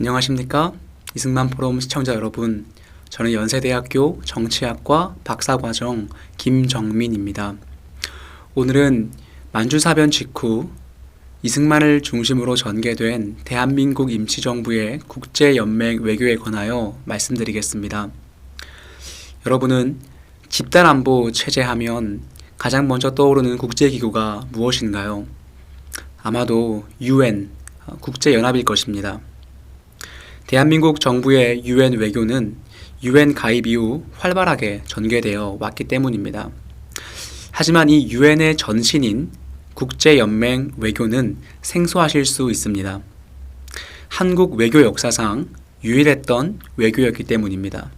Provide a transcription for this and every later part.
안녕하십니까? 이승만 포럼 시청자 여러분, 저는 연세대학교 정치학과 박사과정 김정민입니다. 오늘은 만주사변 직후 이승만을 중심으로 전개된 대한민국 임시정부의 국제연맹 외교에 관하여 말씀드리겠습니다. 여러분은 집단안보 체제 하면 가장 먼저 떠오르는 국제기구가 무엇인가요? 아마도 UN, 국제연합일 것입니다. 대한민국 정부의 UN 외교는 UN 가입 이후 활발하게 전개되어 왔기 때문입니다. 하지만 이 UN의 전신인 국제연맹 외교는 생소하실 수 있습니다. 한국 외교 역사상 유일했던 외교였기 때문입니다.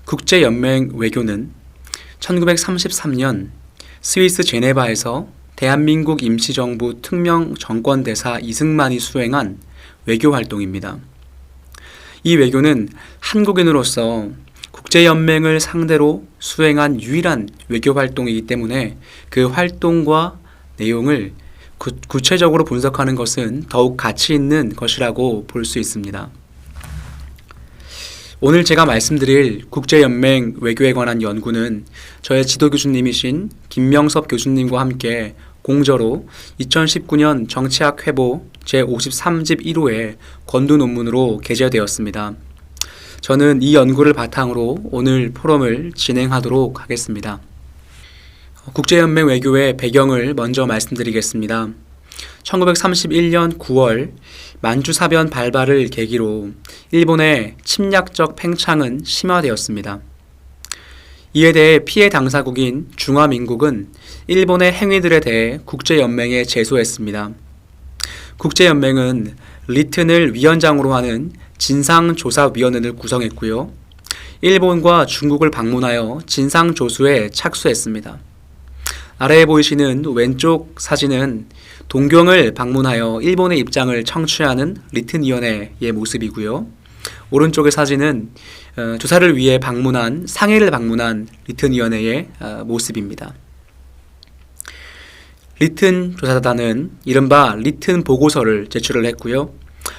국제연맹 외교는 1933년 스위스 제네바에서 대한민국 임시정부 특명정권대사 이승만이 수행한 외교 활동입니다. 이 외교는 한국인으로서 국제연맹을 상대로 수행한 유일한 외교 활동이기 때문에 그 활동과 내용을 구체적으로 분석하는 것은 더욱 가치 있는 것이라고 볼 수 있습니다. 오늘 제가 말씀드릴 국제연맹 외교에 관한 연구는 저의 지도교수님이신 김명섭 교수님과 함께 공저로 2019년 정치학 회보 제53집 1호에 권두 논문으로 게재되었습니다. 저는 이 연구를 바탕으로 오늘 포럼을 진행하도록 하겠습니다. 국제연맹 외교의 배경을 먼저 말씀드리겠습니다. 1931년 9월 만주사변 발발을 계기로 일본의 침략적 팽창은 심화되었습니다. 이에 대해 피해 당사국인 중화민국은 일본의 행위들에 대해 국제연맹에 제소했습니다. 국제연맹은 리튼을 위원장으로 하는 진상조사위원회를 구성했고요. 일본과 중국을 방문하여 진상조수에 착수했습니다. 아래에 보이시는 왼쪽 사진은 동경을 방문하여 일본의 입장을 청취하는 리튼위원회의 모습이고요. 오른쪽의 사진은 조사를 위해 상해를 방문한 리튼위원회의 모습입니다. 리튼 조사단은 이른바 리튼 보고서를 제출을 했고요.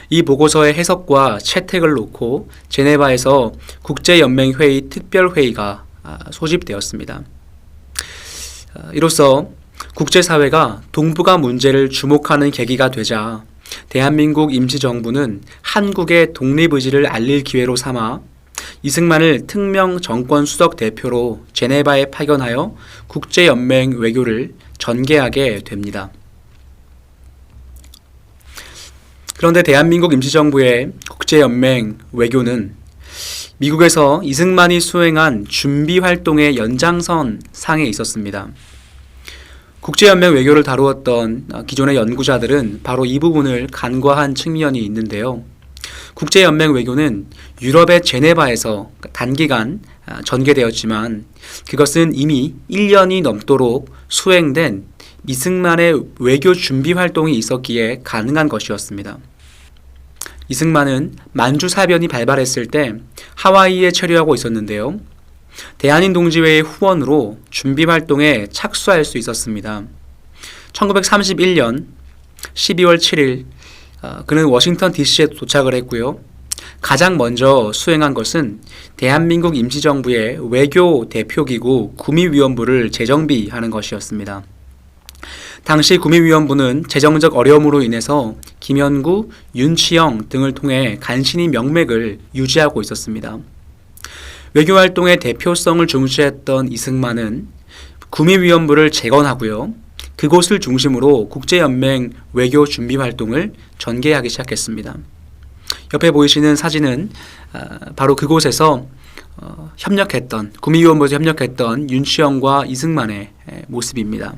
이 보고서의 해석과 채택을 놓고 제네바에서 국제연맹회의 특별회의가 소집되었습니다. 이로써 국제사회가 동북아 문제를 주목하는 계기가 되자 대한민국 임시정부는 한국의 독립의지를 알릴 기회로 삼아 이승만을 특명정권 수석 대표로 제네바에 파견하여 국제연맹 외교를 전개하게 됩니다. 그런데 대한민국 임시정부의 국제연맹 외교는 미국에서 이승만이 수행한 준비활동의 연장선 상에 있었습니다. 국제연맹 외교를 다루었던 기존의 연구자들은 바로 이 부분을 간과한 측면이 있는데요. 국제연맹 외교는 유럽의 제네바에서 단기간 전개되었지만 그것은 이미 1년이 넘도록 수행된 이승만의 외교 준비 활동이 있었기에 가능한 것이었습니다. 이승만은 만주사변이 발발했을 때 하와이에 체류하고 있었는데요. 대한인동지회의 후원으로 준비활동에 착수할 수 있었습니다. 1931년 12월 7일 그는 워싱턴 DC에 도착을 했고요. 가장 먼저 수행한 것은 대한민국 임시정부의 외교 대표기구 구미위원부를 재정비하는 것이었습니다. 당시 구미위원부는 재정적 어려움으로 인해서 김현구, 윤치영 등을 통해 간신히 명맥을 유지하고 있었습니다. 외교활동의 대표성을 중시했던 이승만은 구미위원부를 재건하고요. 그곳을 중심으로 국제연맹 외교 준비활동을 전개하기 시작했습니다. 옆에 보이시는 사진은 바로 그곳에서 구미위원부에서 협력했던 윤치영과 이승만의 모습입니다.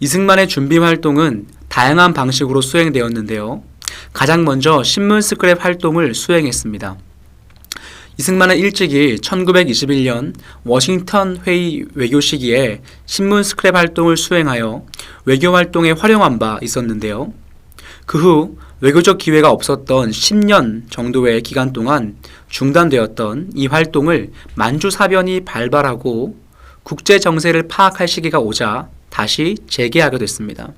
이승만의 준비활동은 다양한 방식으로 수행되었는데요. 가장 먼저 신문 스크랩 활동을 수행했습니다. 이승만은 일찍이 1921년 워싱턴 회의 외교 시기에 신문 스크랩 활동을 수행하여 외교 활동에 활용한 바 있었는데요. 그 후 외교적 기회가 없었던 10년 정도의 기간 동안 중단되었던 이 활동을 만주사변이 발발하고 국제 정세를 파악할 시기가 오자 다시 재개하게 됐습니다.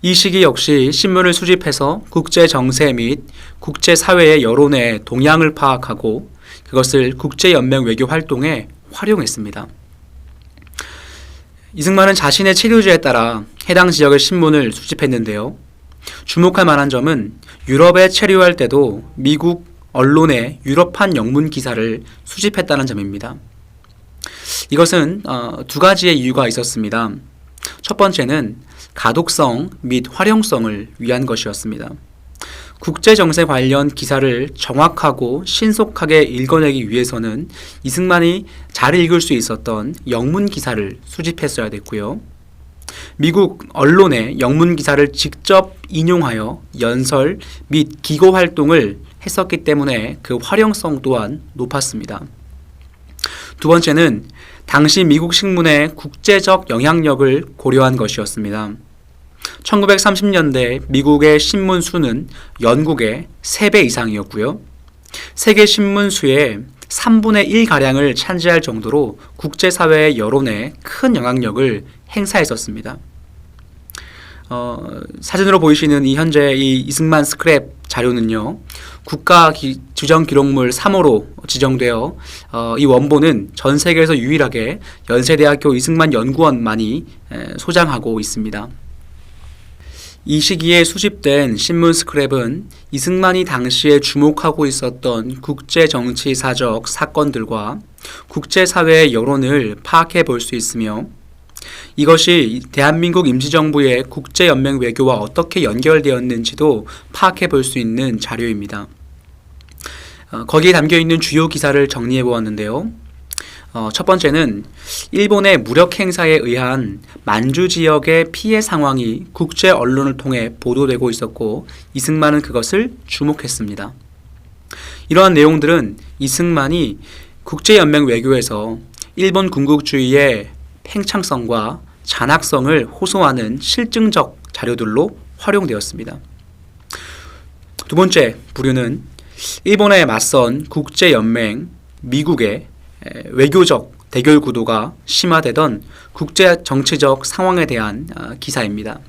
이 시기 역시 신문을 수집해서 국제 정세 및 국제 사회의 여론의 동향을 파악하고 그것을 국제연맹 외교 활동에 활용했습니다. 이승만은 자신의 체류지에 따라 해당 지역의 신문을 수집했는데요. 주목할 만한 점은 유럽에 체류할 때도 미국 언론의 유럽판 영문 기사를 수집했다는 점입니다. 이것은 두 가지의 이유가 있었습니다. 첫 번째는 가독성 및 활용성을 위한 것이었습니다. 국제정세 관련 기사를 정확하고 신속하게 읽어내기 위해서는 이승만이 잘 읽을 수 있었던 영문 기사를 수집했어야 됐고요. 미국 언론의 영문 기사를 직접 인용하여 연설 및 기고 활동을 했었기 때문에 그 활용성 또한 높았습니다. 두 번째는 당시 미국 신문의 국제적 영향력을 고려한 것이었습니다. 1930년대 미국의 신문 수는 영국의 3배 이상이었고요. 세계 신문 수의 3분의 1가량을 차지할 정도로 국제사회의 여론에 큰 영향력을 행사했었습니다. 사진으로 보이시는 현재 이 이승만 스크랩 자료는요. 국가주정기록물 3호로 지정되어 이 원본은 전 세계에서 유일하게 연세대학교 이승만 연구원만이 소장하고 있습니다. 이 시기에 수집된 신문 스크랩은 이승만이 당시에 주목하고 있었던 국제정치사적 사건들과 국제사회의 여론을 파악해 볼 수 있으며 이것이 대한민국 임시정부의 국제연맹 외교와 어떻게 연결되었는지도 파악해 볼 수 있는 자료입니다. 거기에 담겨있는 주요 기사를 정리해 보았는데요. 첫 번째는 일본의 무력 행사에 의한 만주 지역의 피해 상황이 국제 언론을 통해 보도되고 있었고 이승만은 그것을 주목했습니다. 이러한 내용들은 이승만이 국제연맹 외교에서 일본 군국주의의 팽창성과 잔악성을 호소하는 실증적 자료들로 활용되었습니다. 두 번째 부류는 일본에 맞선 국제연맹, 미국의 외교적 대결 구도가 심화되던 국제 정치적 상황에 대한 기사입니다.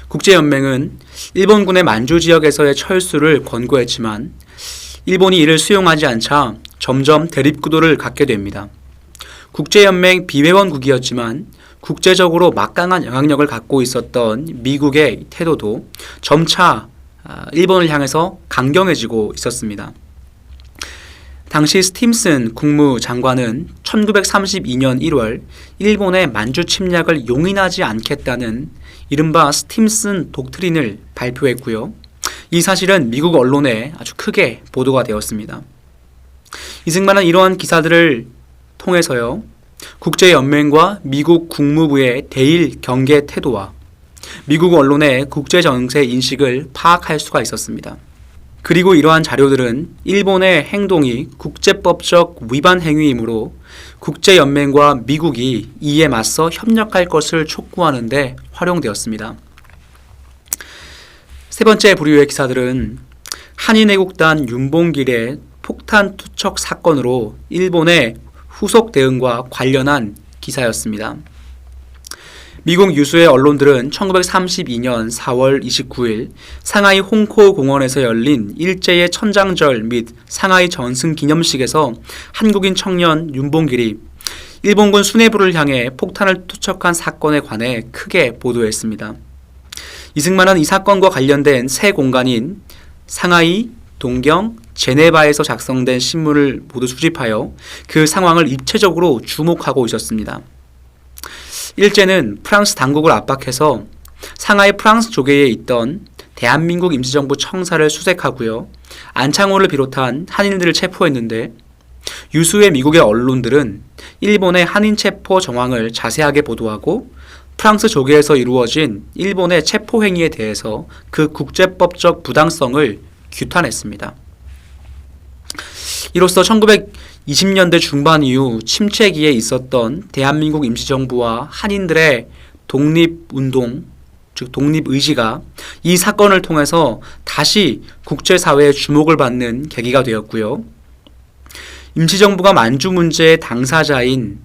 국제연맹은 일본군의 만주 지역에서의 철수를 권고했지만 일본이 이를 수용하지 않자 점점 대립 구도를 갖게 됩니다. 국제연맹 비회원국이었지만 국제적으로 막강한 영향력을 갖고 있었던 미국의 태도도 점차 일본을 향해서 강경해지고 있었습니다. 당시 스팀슨 국무장관은 1932년 1월 일본의 만주 침략을 용인하지 않겠다는 이른바 스팀슨 독트린을 발표했고요. 이 사실은 미국 언론에 아주 크게 보도가 되었습니다. 이승만은 이러한 기사들을 통해서요. 국제연맹과 미국 국무부의 대일 경계 태도와 미국 언론의 국제정세 인식을 파악할 수가 있었습니다. 그리고 이러한 자료들은 일본의 행동이 국제법적 위반 행위이므로 국제연맹과 미국이 이에 맞서 협력할 것을 촉구하는 데 활용되었습니다. 세 번째 부류의 기사들은 한인애국단 윤봉길의 폭탄 투척 사건으로 일본의 후속 대응과 관련한 기사였습니다. 미국 유수의 언론들은 1932년 4월 29일 상하이 홍코 공원에서 열린 일제의 천장절 및 상하이 전승 기념식에서 한국인 청년 윤봉길이 일본군 수뇌부를 향해 폭탄을 투척한 사건에 관해 크게 보도했습니다. 이승만은 이 사건과 관련된 세 공간인 상하이, 동경, 제네바에서 작성된 신문을 모두 수집하여 그 상황을 입체적으로 주목하고 있었습니다. 일제는 프랑스 당국을 압박해서 상하이 프랑스 조계에 있던 대한민국 임시정부 청사를 수색하고요. 안창호를 비롯한 한인들을 체포했는데 유수의 미국의 언론들은 일본의 한인 체포 정황을 자세하게 보도하고 프랑스 조계에서 이루어진 일본의 체포 행위에 대해서 그 국제법적 부당성을 규탄했습니다. 이로써 1920년대 중반 이후 침체기에 있었던 대한민국 임시정부와 한인들의 독립운동, 즉 독립의지가 이 사건을 통해서 다시 국제사회의 주목을 받는 계기가 되었고요. 임시정부가 만주 문제의 당사자인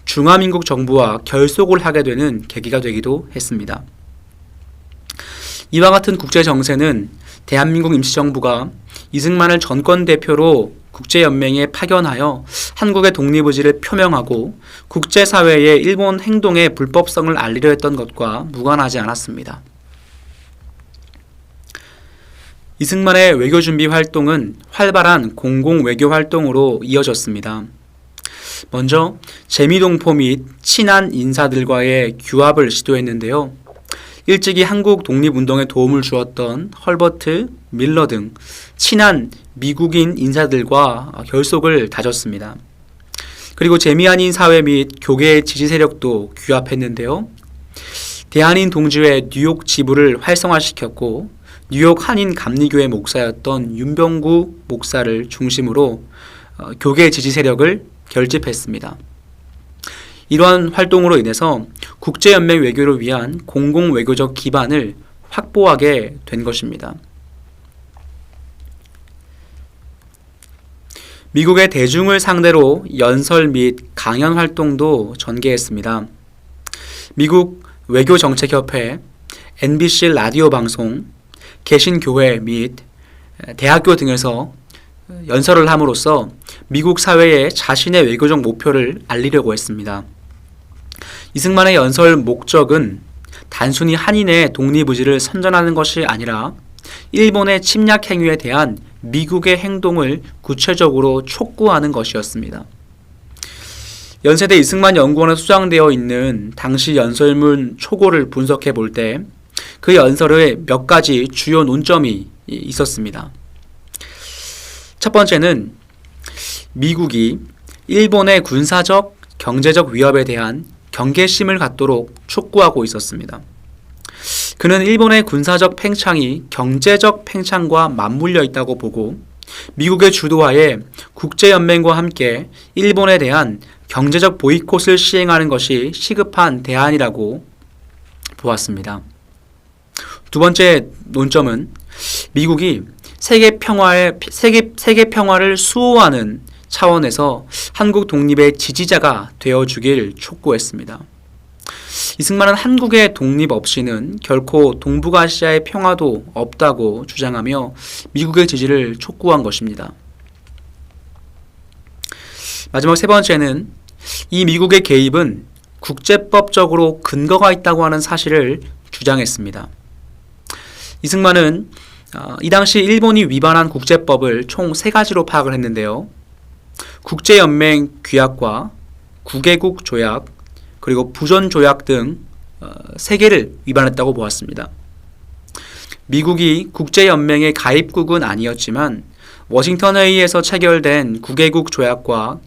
중화민국 정부와 결속을 하게 되는 계기가 되기도 했습니다. 이와 같은 국제 정세는 대한민국 임시정부가 이승만을 전권 대표로 국제연맹에 파견하여 한국의 독립의지를 표명하고 국제사회에 일본 행동의 불법성을 알리려 했던 것과 무관하지 않았습니다. 이승만의 외교준비 활동은 활발한 공공외교 활동으로 이어졌습니다. 먼저 재미동포 및 친한 인사들과의 규합을 시도했는데요. 일찍이 한국 독립운동에 도움을 주었던 헐버트, 밀러 등 친한 미국인 인사들과 결속을 다졌습니다. 그리고 재미한인 사회 및 교계의 지지 세력도 규합했는데요. 대한인 동지회 뉴욕 지부를 활성화시켰고 뉴욕 한인 감리교회 목사였던 윤병구 목사를 중심으로 교계 지지 세력을 결집했습니다. 이러한 활동으로 인해서 국제연맹 외교를 위한 공공외교적 기반을 확보하게 된 것입니다. 미국의 대중을 상대로 연설 및 강연 활동도 전개했습니다. 미국 외교정책협회, NBC 라디오 방송, 개신교회 및 대학교 등에서 연설을 함으로써 미국 사회에 자신의 외교적 목표를 알리려고 했습니다. 이승만의 연설 목적은 단순히 한인의 독립의지를 선전하는 것이 아니라 일본의 침략 행위에 대한 미국의 행동을 구체적으로 촉구하는 것이었습니다. 연세대 이승만 연구원에 수장되어 있는 당시 연설문 초고를 분석해 볼 때 그 연설의 몇 가지 주요 논점이 있었습니다. 첫 번째는 미국이 일본의 군사적, 경제적 위협에 대한 경계심을 갖도록 촉구하고 있었습니다. 그는 일본의 군사적 팽창이 경제적 팽창과 맞물려 있다고 보고 미국의 주도하에 국제연맹과 함께 일본에 대한 경제적 보이콧을 시행하는 것이 시급한 대안이라고 보았습니다. 두 번째 논점은 미국이 세계 평화를 수호하는 차원에서 한국 독립의 지지자가 되어주길 촉구했습니다. 이승만은 한국의 독립 없이는 결코 동북아시아의 평화도 없다고 주장하며 미국의 지지를 촉구한 것입니다. 마지막 세 번째는 이 미국의 개입은 국제법적으로 근거가 있다고 하는 사실을 주장했습니다. 이승만은 이 당시 일본이 위반한 국제법을 총 3가지로 파악을 했는데요. 국제연맹 규약과 구개국 조약, 그리고 부전조약 등 3개를 위반했다고 보았습니다. 미국이 국제연맹의 가입국은 아니었지만 워싱턴 회의에서 체결된 구개국 조약과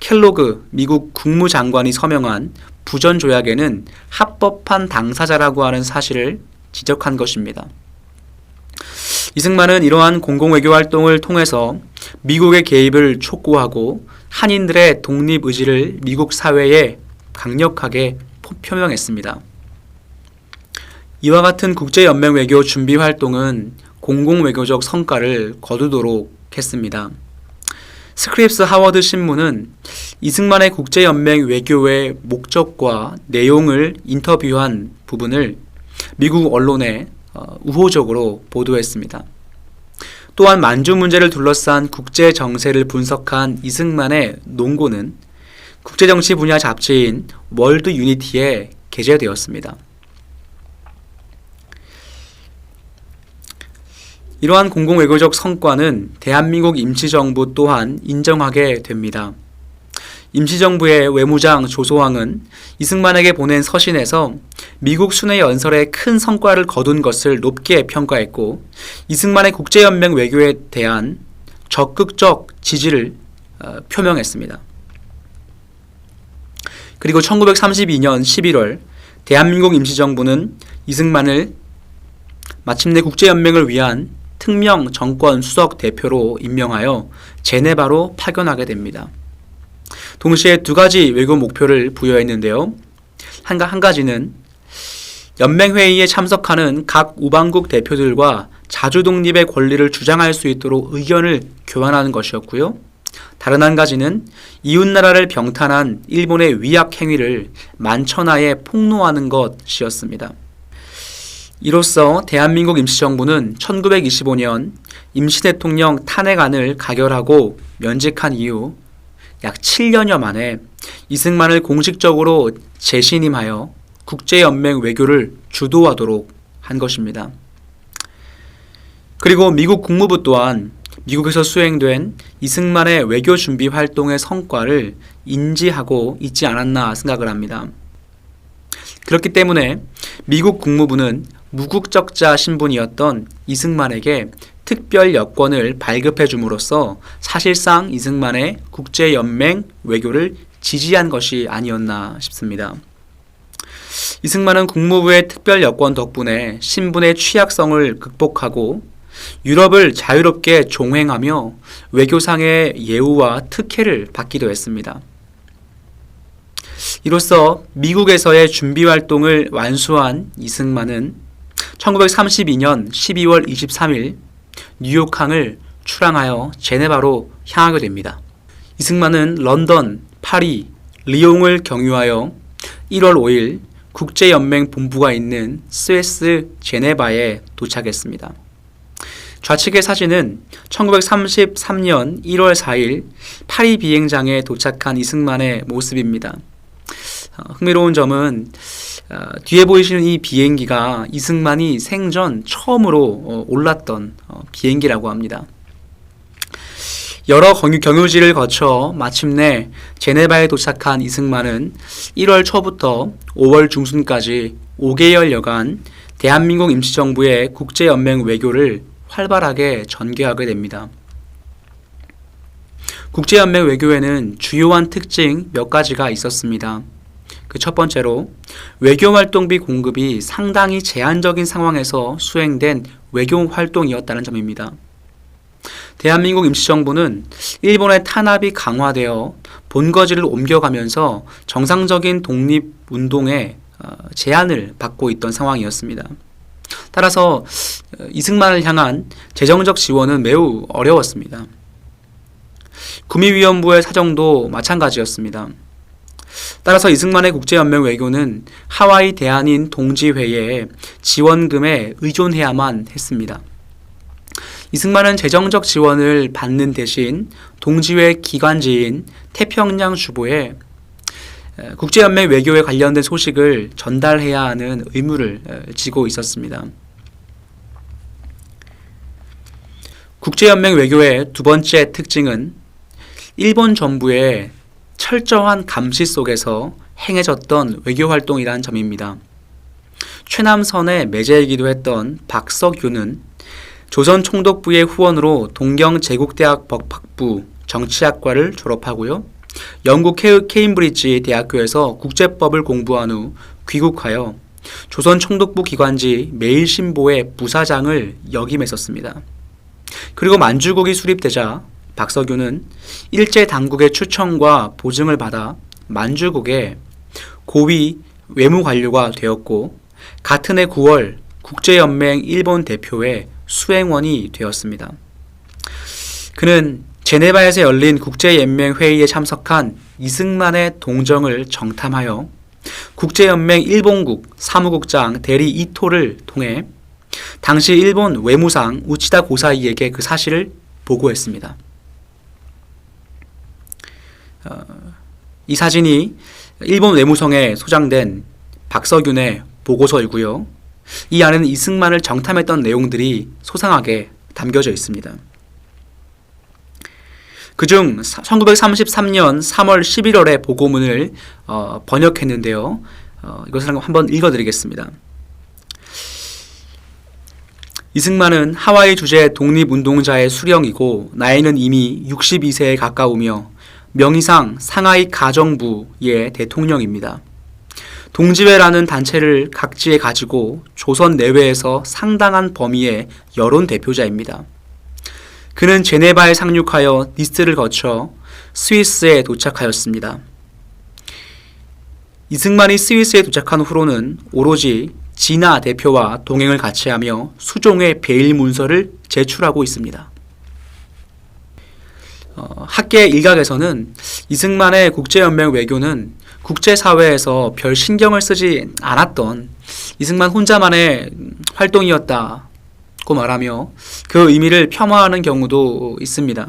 켈로그 미국 국무장관이 서명한 부전조약에는 합법한 당사자라고 하는 사실을 지적한 것입니다. 이승만은 이러한 공공외교 활동을 통해서 미국의 개입을 촉구하고 한인들의 독립의지를 미국 사회에 강력하게 표명했습니다. 이와 같은 국제연맹 외교 준비 활동은 공공외교적 성과를 거두도록 했습니다. 스크립스 하워드 신문은 이승만의 국제연맹 외교의 목적과 내용을 인터뷰한 부분을 미국 언론에 우호적으로 보도했습니다. 또한 만주 문제를 둘러싼 국제 정세를 분석한 이승만의 논고는 국제정치 분야 잡지인 월드 유니티에 게재되었습니다. 이러한 공공외교적 성과는 대한민국 임시정부 또한 인정하게 됩니다. 임시정부의 외무장 조소왕은 이승만에게 보낸 서신에서 미국 순회 연설에 큰 성과를 거둔 것을 높게 평가했고 이승만의 국제연맹 외교에 대한 적극적 지지를 표명했습니다. 그리고 1932년 11월 대한민국 임시정부는 이승만을 마침내 국제연맹을 위한 특명 정권 수석 대표로 임명하여 제네바로 파견하게 됩니다. 동시에 2가지 외교 목표를 부여했는데요. 한 가지는 연맹회의에 참석하는 각 우방국 대표들과 자주 독립의 권리를 주장할 수 있도록 의견을 교환하는 것이었고요. 다른 한 가지는 이웃나라를 병탄한 일본의 위약 행위를 만천하에 폭로하는 것이었습니다. 이로써 대한민국 임시정부는 1925년 임시대통령 탄핵안을 가결하고 면직한 이후 약 7년여 만에 이승만을 공식적으로 재신임하여 국제연맹 외교를 주도하도록 한 것입니다. 그리고 미국 국무부 또한 미국에서 수행된 이승만의 외교 준비 활동의 성과를 인지하고 있지 않았나 생각을 합니다. 그렇기 때문에 미국 국무부는 무국적자 신분이었던 이승만에게 특별 여권을 발급해 줌으로써 사실상 이승만의 국제연맹 외교를 지지한 것이 아니었나 싶습니다. 이승만은 국무부의 특별 여권 덕분에 신분의 취약성을 극복하고 유럽을 자유롭게 종횡하며 외교상의 예우와 특혜를 받기도 했습니다. 이로써 미국에서의 준비 활동을 완수한 이승만은 1932년 12월 23일 뉴욕항을 출항하여 제네바로 향하게 됩니다. 이승만은 런던, 파리, 리옹을 경유하여 1월 5일 국제연맹 본부가 있는 스위스 제네바에 도착했습니다. 좌측의 사진은 1933년 1월 4일 파리 비행장에 도착한 이승만의 모습입니다. 흥미로운 점은 뒤에 보이시는 이 비행기가 이승만이 생전 처음으로 올랐던 비행기라고 합니다. 여러 경유지를 거쳐 마침내 제네바에 도착한 이승만은 1월 초부터 5월 중순까지 5개월여간 대한민국 임시정부의 국제연맹 외교를 활발하게 전개하게 됩니다. 국제연맹 외교에는 주요한 특징 몇 가지가 있었습니다. 그 첫 번째로 외교활동비 공급이 상당히 제한적인 상황에서 수행된 외교활동이었다는 점입니다. 대한민국 임시정부는 일본의 탄압이 강화되어 본거지를 옮겨가면서 정상적인 독립운동에 제한을 받고 있던 상황이었습니다. 따라서 이승만을 향한 재정적 지원은 매우 어려웠습니다. 구미위원부의 사정도 마찬가지였습니다. 따라서 이승만의 국제연맹 외교는 하와이 대한인 동지회의 지원금에 의존해야만 했습니다. 이승만은 재정적 지원을 받는 대신 동지회 기관지인 태평양 주보에 국제연맹 외교에 관련된 소식을 전달해야 하는 의무를 지고 있었습니다. 국제연맹 외교의 두 번째 특징은 일본 정부의 철저한 감시 속에서 행해졌던 외교활동이라는 점입니다. 최남선의 매제이기도 했던 박석유는 조선 총독부의 후원으로 동경 제국대학 법학부 정치학과를 졸업하고요. 영국 케임브리지 대학교에서 국제법을 공부한 후 귀국하여 조선 총독부 기관지 매일신보의 부사장을 역임했었습니다. 그리고 만주국이 수립되자 박석유는 일제당국의 추천과 보증을 받아 만주국의 고위 외무관료가 되었고 같은 해 9월 국제연맹 일본 대표의 수행원이 되었습니다. 그는 제네바에서 열린 국제연맹 회의에 참석한 이승만의 동정을 정탐하여 국제연맹 일본국 사무국장 대리 이토를 통해 당시 일본 외무상 우치다 고사이에게 그 사실을 보고했습니다. 이 사진이 일본 외무성에 소장된 박석윤의 보고서이고요. 이 안에는 이승만을 정탐했던 내용들이 소상하게 담겨져 있습니다. 그중 1933년 3월 11월의 보고문을 번역했는데요. 이것을 한번 읽어드리겠습니다. 이승만은 하와이 주재 독립운동자의 수령이고 나이는 이미 62세에 가까우며 명의상 상하이 가정부의 대통령입니다. 동지회라는 단체를 각지에 가지고 조선 내외에서 상당한 범위의 여론 대표자입니다. 그는 제네바에 상륙하여 니스를 거쳐 스위스에 도착하였습니다. 이승만이 스위스에 도착한 후로는 오로지 진아 대표와 동행을 같이 하며 수종의 배일 문서를 제출하고 있습니다. 학계 일각에서는 이승만의 국제연맹 외교는 국제사회에서 별 신경을 쓰지 않았던 이승만 혼자만의 활동이었다고 말하며 그 의미를 폄하하는 경우도 있습니다.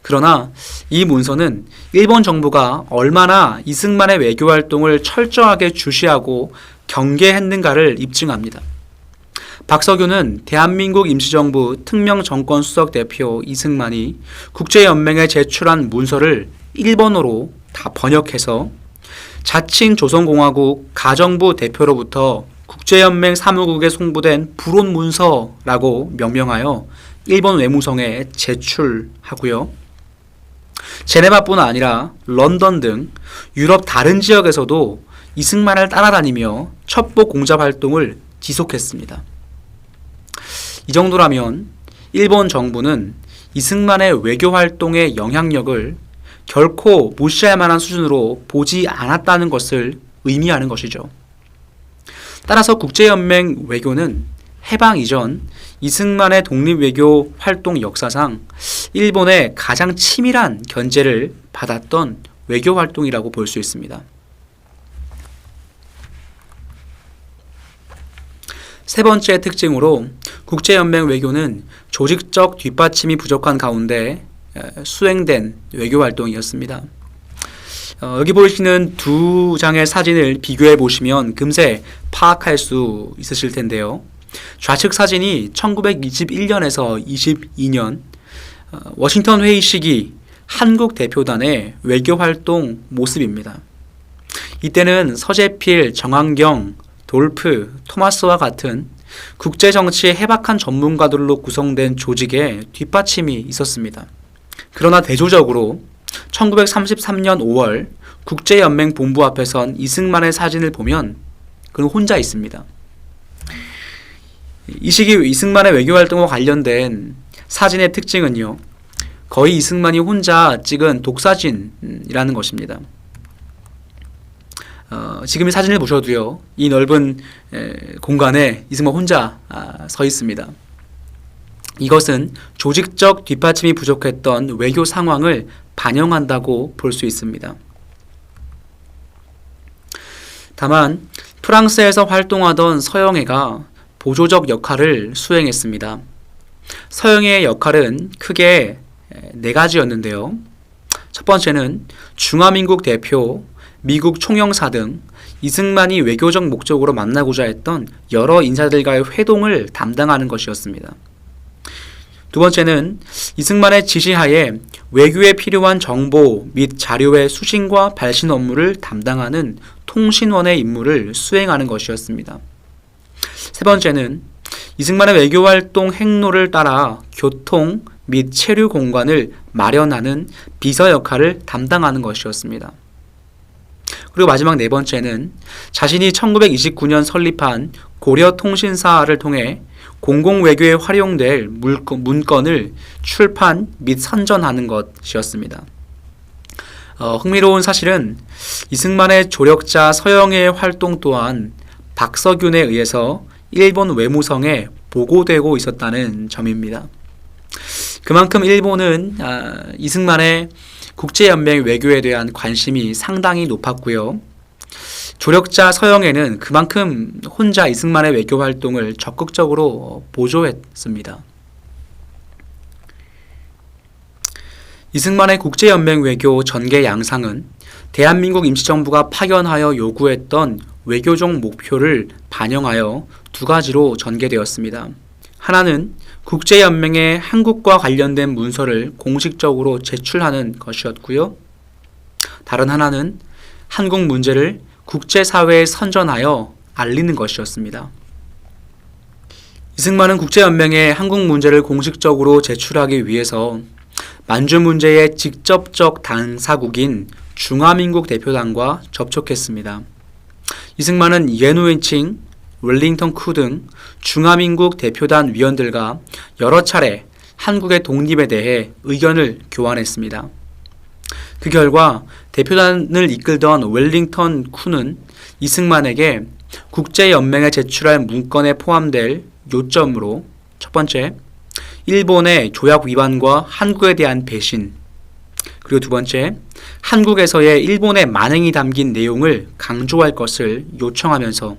그러나 이 문서는 일본 정부가 얼마나 이승만의 외교 활동을 철저하게 주시하고 경계했는가를 입증합니다. 박석윤은 대한민국 임시정부 특명정권수석 대표 이승만이 국제연맹에 제출한 문서를 일본어로 다 번역해서 자친 조선공화국 가정부 대표로부터 국제연맹 사무국에 송부된 불온 문서라고 명명하여 일본 외무성에 제출하고요. 제네바뿐 아니라 런던 등 유럽 다른 지역에서도 이승만을 따라다니며 첩보 공작 활동을 지속했습니다. 이 정도라면 일본 정부는 이승만의 외교 활동의 영향력을 결코 무시할 만한 수준으로 보지 않았다는 것을 의미하는 것이죠. 따라서 국제연맹 외교는 해방 이전 이승만의 독립외교 활동 역사상 일본의 가장 치밀한 견제를 받았던 외교 활동이라고 볼 수 있습니다. 세 번째 특징으로 국제연맹 외교는 조직적 뒷받침이 부족한 가운데 수행된 외교 활동이었습니다. 여기 보시는 두 장의 사진을 비교해 보시면 금세 파악할 수 있으실 텐데요. 좌측 사진이 1921년에서 22년 워싱턴 회의 시기 한국 대표단의 외교 활동 모습입니다. 이때는 서재필, 정한경, 돌프, 토마스와 같은 국제정치에 해박한 전문가들로 구성된 조직에 뒷받침이 있었습니다. 그러나 대조적으로 1933년 5월 국제연맹 본부 앞에 선 이승만의 사진을 보면 그는 혼자 있습니다. 이 시기 이승만의 외교활동과 관련된 사진의 특징은요, 거의 이승만이 혼자 찍은 독사진이라는 것입니다. 지금 이 사진을 보셔도요, 이 넓은 공간에 이승만 혼자 서 있습니다. 이것은 조직적 뒷받침이 부족했던 외교 상황을 반영한다고 볼 수 있습니다. 다만 프랑스에서 활동하던 서영애가 보조적 역할을 수행했습니다. 서영애의 역할은 크게 네 가지였는데요. 첫 번째는 중화민국 대표, 미국 총영사 등 이승만이 외교적 목적으로 만나고자 했던 여러 인사들과의 회동을 담당하는 것이었습니다. 두 번째는 이승만의 지시하에 외교에 필요한 정보 및 자료의 수신과 발신 업무를 담당하는 통신원의 임무를 수행하는 것이었습니다. 세 번째는 이승만의 외교활동 행로를 따라 교통 및 체류 공간을 마련하는 비서 역할을 담당하는 것이었습니다. 그리고 마지막 네 번째는 자신이 1929년 설립한 고려통신사를 통해 공공외교에 활용될 문건을 출판 및 선전하는 것이었습니다. 흥미로운 사실은 이승만의 조력자 서영애의 활동 또한 박석윤에 의해서 일본 외무성에 보고되고 있었다는 점입니다. 그만큼 일본은 이승만의 국제연맹 외교에 대한 관심이 상당히 높았고요. 조력자 서영애는 그만큼 혼자 이승만의 외교 활동을 적극적으로 보조했습니다. 이승만의 국제연맹 외교 전개 양상은 대한민국 임시정부가 파견하여 요구했던 외교적 목표를 반영하여 두 가지로 전개되었습니다. 하나는 국제연맹에 한국과 관련된 문서를 공식적으로 제출하는 것이었고요. 다른 하나는 한국 문제를 국제사회에 선전하여 알리는 것이었습니다. 이승만은 국제연맹에 한국 문제를 공식적으로 제출하기 위해서 만주 문제의 직접적 당사국인 중화민국 대표단과 접촉했습니다. 이승만은 예누엔칭, 웰링턴 쿠 등 중화민국 대표단 위원들과 여러 차례 한국의 독립에 대해 의견을 교환했습니다. 그 결과 대표단을 이끌던 웰링턴 쿠는 이승만에게 국제연맹에 제출할 문건에 포함될 요점으로 첫 번째, 일본의 조약 위반과 한국에 대한 배신, 그리고 두 번째, 한국에서의 일본의 만행이 담긴 내용을 강조할 것을 요청하면서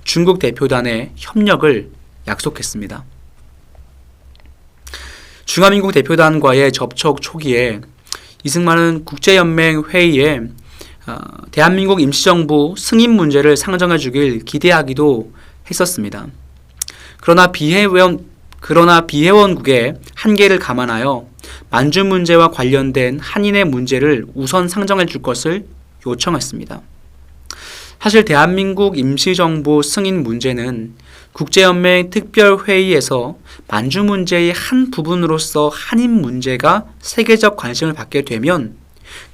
중국 대표단의 협력을 약속했습니다. 중화민국 대표단과의 접촉 초기에 이승만은 국제연맹 회의에 대한민국 임시정부 승인 문제를 상정해 주길 기대하기도 했었습니다. 그러나 비회원국의 한계를 감안하여 만주 문제와 관련된 한인의 문제를 우선 상정해 줄 것을 요청했습니다. 사실 대한민국 임시정부 승인 문제는 국제연맹 특별회의에서 만주 문제의 한 부분으로서 한인 문제가 세계적 관심을 받게 되면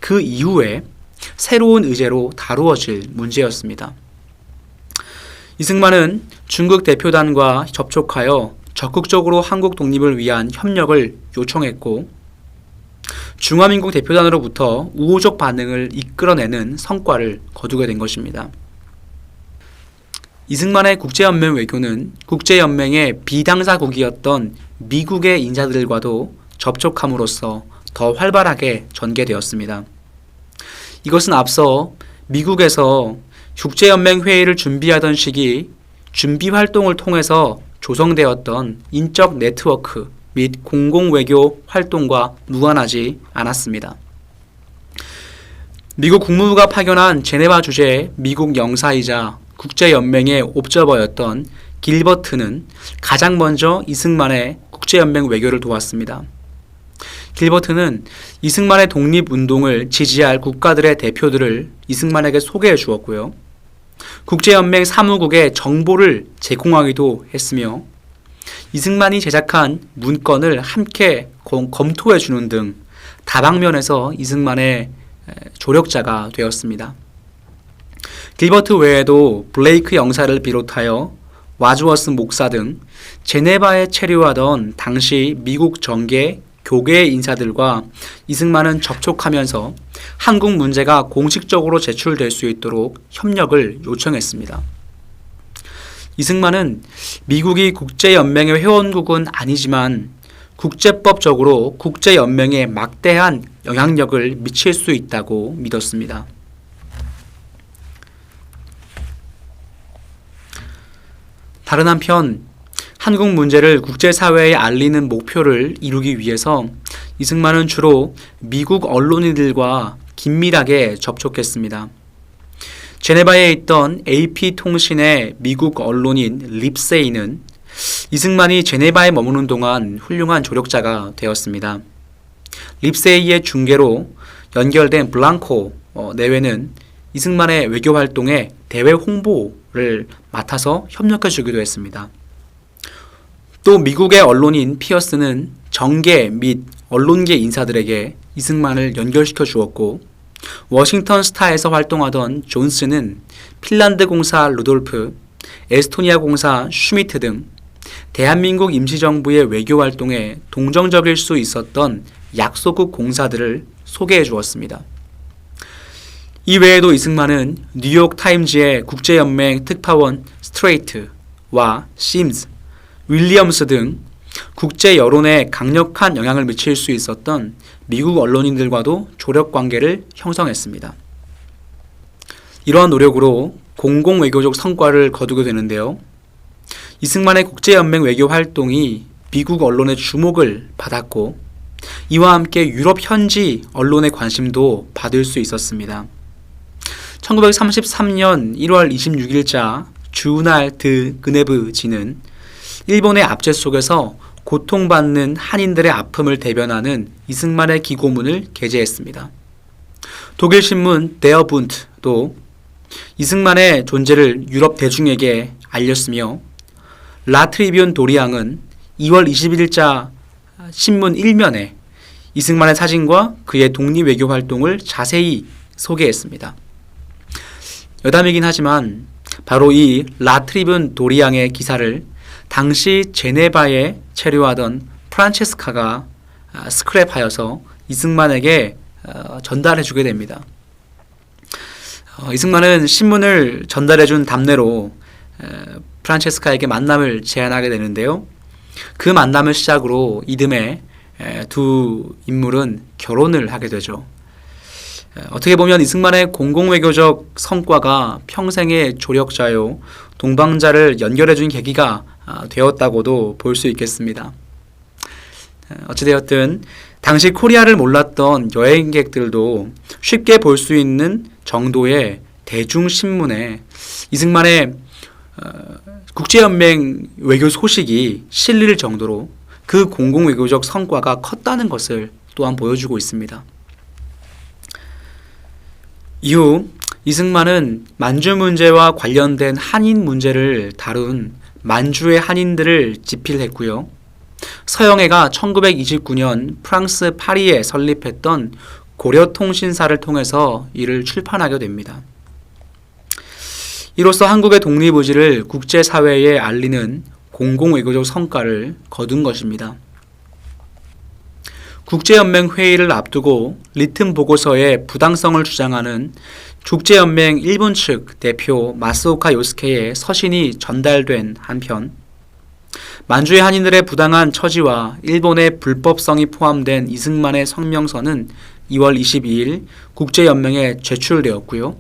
그 이후에 새로운 의제로 다루어질 문제였습니다. 이승만은 중국 대표단과 접촉하여 적극적으로 한국 독립을 위한 협력을 요청했고 중화민국 대표단으로부터 우호적 반응을 이끌어내는 성과를 거두게 된 것입니다. 이승만의 국제연맹 외교는 국제연맹의 비당사국이었던 미국의 인사들과도 접촉함으로써 더 활발하게 전개되었습니다. 이것은 앞서 미국에서 국제연맹 회의를 준비하던 시기 준비 활동을 통해서 조성되었던 인적 네트워크 및 공공외교 활동과 무관하지 않았습니다. 미국 국무부가 파견한 제네바 주재 미국 영사이자 국제연맹의 옵저버였던 길버트는 가장 먼저 이승만의 국제연맹 외교를 도왔습니다. 길버트는 이승만의 독립운동을 지지할 국가들의 대표들을 이승만에게 소개해 주었고요. 국제연맹 사무국에 정보를 제공하기도 했으며 이승만이 제작한 문건을 함께 검토해 주는 등 다방면에서 이승만의 조력자가 되었습니다. 길버트 외에도 블레이크 영사를 비롯하여 와즈워스 목사 등 제네바에 체류하던 당시 미국 정계 교계 인사들과 이승만은 접촉하면서 한국 문제가 공식적으로 제출될 수 있도록 협력을 요청했습니다. 이승만은 미국이 국제연맹의 회원국은 아니지만 국제법적으로 국제연맹에 막대한 영향력을 미칠 수 있다고 믿었습니다. 다른 한편 한국 문제를 국제사회에 알리는 목표를 이루기 위해서 이승만은 주로 미국 언론인들과 긴밀하게 접촉했습니다. 제네바에 있던 AP통신의 미국 언론인 립세이는 이승만이 제네바에 머무는 동안 훌륭한 조력자가 되었습니다. 립세이의 중개로 연결된 블랑코 내외는 이승만의 외교활동에 대외 홍보를 맡아서 협력해 주기도 했습니다. 또 미국의 언론인 피어스는 정계 및 언론계 인사들에게 이승만을 연결시켜 주었고 워싱턴 스타에서 활동하던 존스는 핀란드 공사 루돌프, 에스토니아 공사 슈미트 등 대한민국 임시정부의 외교활동에 동정적일 수 있었던 약소국 공사들을 소개해 주었습니다. 이외에도 이승만은 뉴욕 타임즈의 국제연맹 특파원 스트레이트와 심즈, 윌리엄스 등 국제 여론에 강력한 영향을 미칠 수 있었던 미국 언론인들과도 조력 관계를 형성했습니다. 이러한 노력으로 공공외교적 성과를 거두게 되는데요. 이승만의 국제연맹 외교 활동이 미국 언론의 주목을 받았고 이와 함께 유럽 현지 언론의 관심도 받을 수 있었습니다. 1933년 1월 26일자 주날 드 그네브지는 일본의 압제 속에서 고통받는 한인들의 아픔을 대변하는 이승만의 기고문을 게재했습니다. 독일 신문 데어 분트도 이승만의 존재를 유럽 대중에게 알렸으며 라트리비온 도리앙은 2월 21일자 신문 1면에 이승만의 사진과 그의 독립외교 활동을 자세히 소개했습니다. 여담이긴 하지만 바로 이 라트리비온 도리앙의 기사를 당시 제네바에 체류하던 프란체스카가 스크랩하여서 이승만에게 전달해주게 됩니다. 이승만은 신문을 전달해준 답례로 프란체스카에게 만남을 제안하게 되는데요. 그 만남을 시작으로 이듬해 두 인물은 결혼을 하게 되죠. 어떻게 보면 이승만의 공공외교적 성과가 평생의 조력자요, 동방자를 연결해준 계기가 되었다고도 볼 수 있겠습니다. 어찌되었든 당시 코리아를 몰랐던 여행객들도 쉽게 볼 수 있는 정도의 대중신문에 이승만의 국제연맹 외교 소식이 실릴 정도로 그 공공외교적 성과가 컸다는 것을 또한 보여주고 있습니다. 이후 이승만은 만주 문제와 관련된 한인 문제를 다룬 만주의 한인들을 집필했고요. 서영애가 1929년 프랑스 파리에 설립했던 고려통신사를 통해서 이를 출판하게 됩니다. 이로써 한국의 독립의지를 국제사회에 알리는 공공외교적 성과를 거둔 것입니다. 국제연맹 회의를 앞두고 리튼 보고서의 부당성을 주장하는 국제연맹 일본 측 대표 마스오카 요스케의 서신이 전달된 한편 만주의 한인들의 부당한 처지와 일본의 불법성이 포함된 이승만의 성명서는 2월 22일 국제연맹에 제출되었고요.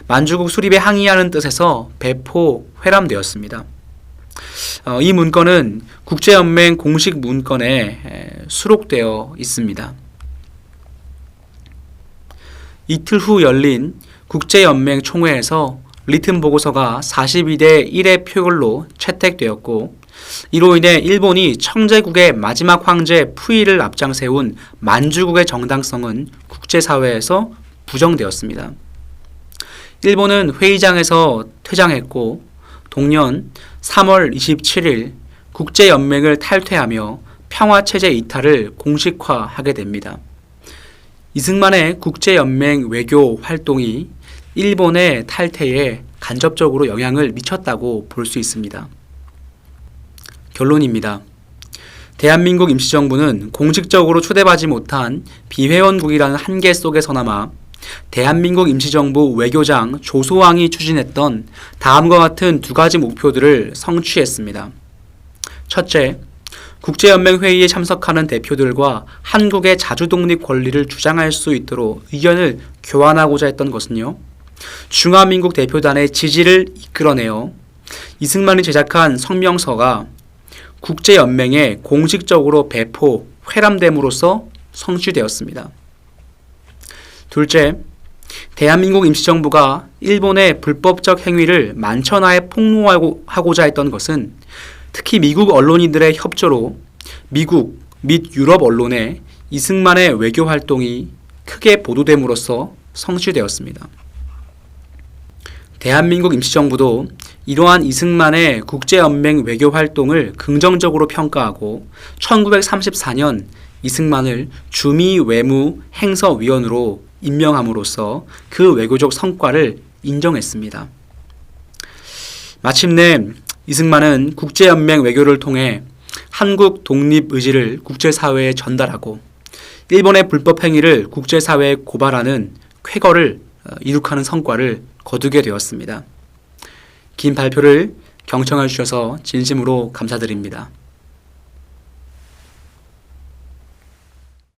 만주국 수립에 항의하는 뜻에서 배포 회람되었습니다. 이 문건은 국제연맹 공식 문건에 수록되어 있습니다. 이틀 후 열린 국제연맹 총회에서 리튼 보고서가 42대 1의 표결로 채택되었고 이로 인해 일본이 청제국의 마지막 황제 푸이를 앞장세운 만주국의 정당성은 국제사회에서 부정되었습니다. 일본은 회의장에서 퇴장했고 동년 3월 27일 국제연맹을 탈퇴하며 평화체제 이탈을 공식화하게 됩니다. 이승만의 국제연맹 외교 활동이 일본의 탈퇴에 간접적으로 영향을 미쳤다고 볼 수 있습니다. 결론입니다. 대한민국 임시정부는 공식적으로 초대받지 못한 비회원국이라는 한계 속에서나마 대한민국 임시정부 외교장 조소왕이 추진했던 다음과 같은 두 가지 목표들을 성취했습니다. 첫째, 국제연맹 회의에 참석하는 대표들과 한국의 자주독립 권리를 주장할 수 있도록 의견을 교환하고자 했던 것은요. 중화민국 대표단의 지지를 이끌어내어 이승만이 제작한 성명서가 국제연맹에 공식적으로 배포, 회람됨으로써 성취되었습니다. 둘째, 대한민국 임시정부가 일본의 불법적 행위를 만천하에 폭로하고자 했던 것은 특히 미국 언론인들의 협조로 미국 및 유럽 언론에 이승만의 외교 활동이 크게 보도됨으로써 성취되었습니다. 대한민국 임시정부도 이러한 이승만의 국제연맹 외교 활동을 긍정적으로 평가하고 1934년 이승만을 주미외무행서위원으로 임명함으로써 그 외교적 성과를 인정했습니다. 마침내 이승만은 국제연맹 외교를 통해 한국 독립 의지를 국제사회에 전달하고 일본의 불법 행위를 국제사회에 고발하는 쾌거를 이룩하는 성과를 거두게 되었습니다. 긴 발표를 경청해 주셔서 진심으로 감사드립니다.